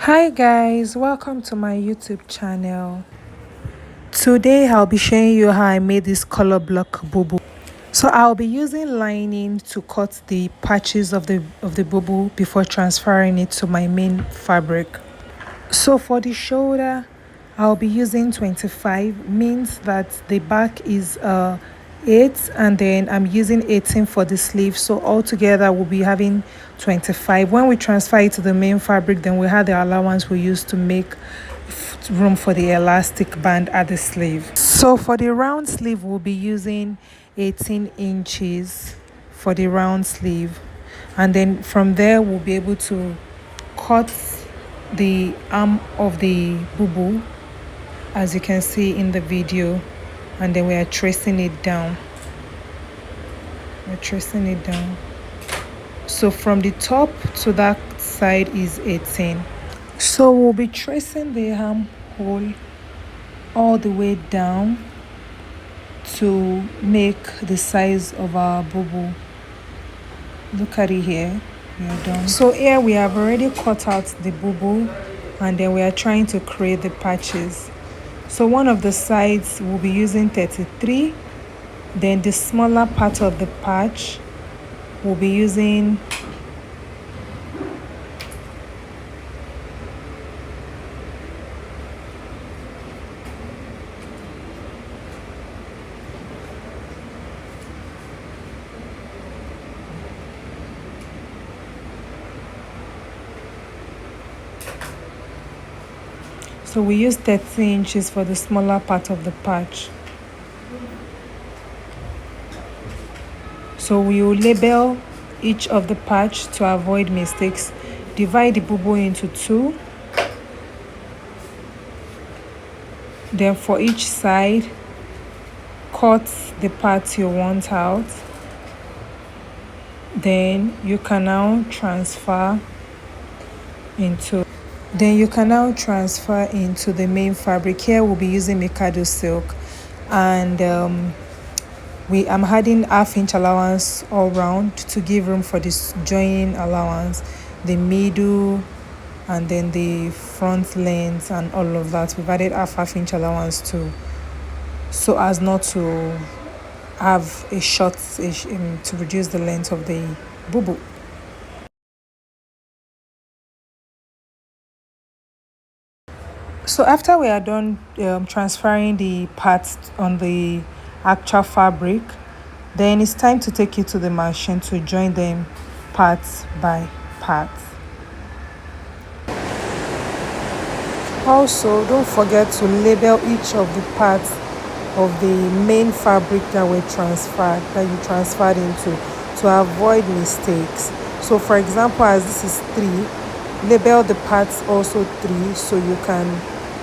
Hi guys, welcome to my YouTube channel. Today I'll be showing you how I made this color block bubu. So I'll be using lining to cut the patches of the bubu before transferring it to my main fabric. So for the shoulder, I'll be using 25, means that the back is 8, and then I'm using 18 for the sleeve. So altogether we'll be having 25. When we transfer it to the main fabric, then we have the allowance we use to make room for the elastic band at the sleeve. So for the round sleeve, we'll be using 18 inches for the round sleeve, and then from there we'll be able to cut the arm of the bubu as you can see in the video, and then we are tracing it down. So from the top to that side is 18. So we'll be tracing the armhole all the way down to make the size of our bubu. Look at it here. We are done. So here we have already cut out the bubu, and then we are trying to create the patches. So one of the sides will be using 33, then the smaller part of the patch will be using so we use 30 inches for the smaller part of the patch. So we will label each of the patch to avoid mistakes. Divide the bubu into 2. Then for each side, cut the part you want out. Then you can now transfer into the main fabric. Here we'll be using Mikado silk, and I'm adding half-inch allowance all round to give room for this joining allowance, the middle, and then the front length and all of that. We've added half-inch allowance too, so as not to have a short to reduce the length of the bubu. So after we are done transferring the parts on the actual fabric, then it's time to take it to the machine to join them parts by parts. Also, don't forget to label each of the parts of the main fabric that you transferred into, to avoid mistakes. So for example, as this is 3, label the parts also 3, so you can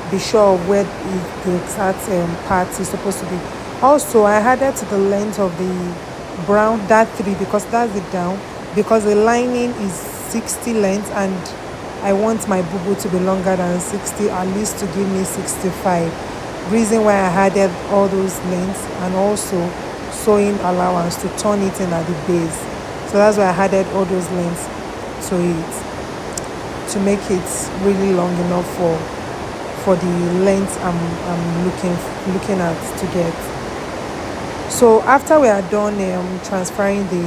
be sure of where the exact part is supposed to be. Also, I added to the length of the brown that 3 because that's the down, because the lining is 60 length and I want my bubu to be longer than 60, at least to give me 65. Reason why I added all those lengths, and also sewing allowance to turn it in at the base. So that's why I added all those lengths to it, to make it really long enough for the length I'm looking at to get. So after we are done transferring the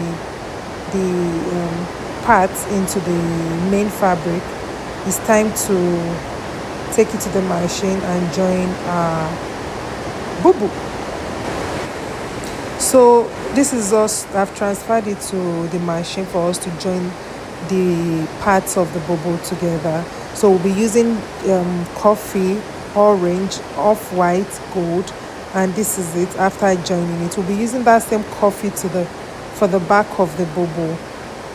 parts into the main fabric, it's time to take it to the machine and join our bubu. So this is us. I've transferred it to the machine for us to join the parts of the bubu together. So we'll be using coffee, orange, off-white, gold, and this is it. After joining it, we'll be using that same coffee for the back of the bubu.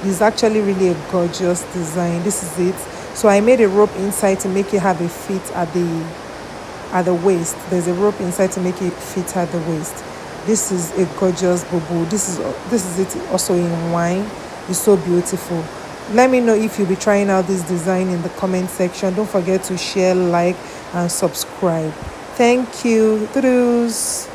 It's actually really a gorgeous design. This is it. So I made a rope inside to make it have a fit at the waist. There's a rope inside to make it fit at the waist. This is a gorgeous bubu. This is it also in wine. It's so beautiful. Let me know if you'll be trying out this design in the comment section. Don't forget to share, like, and subscribe. Thank you. Toodles.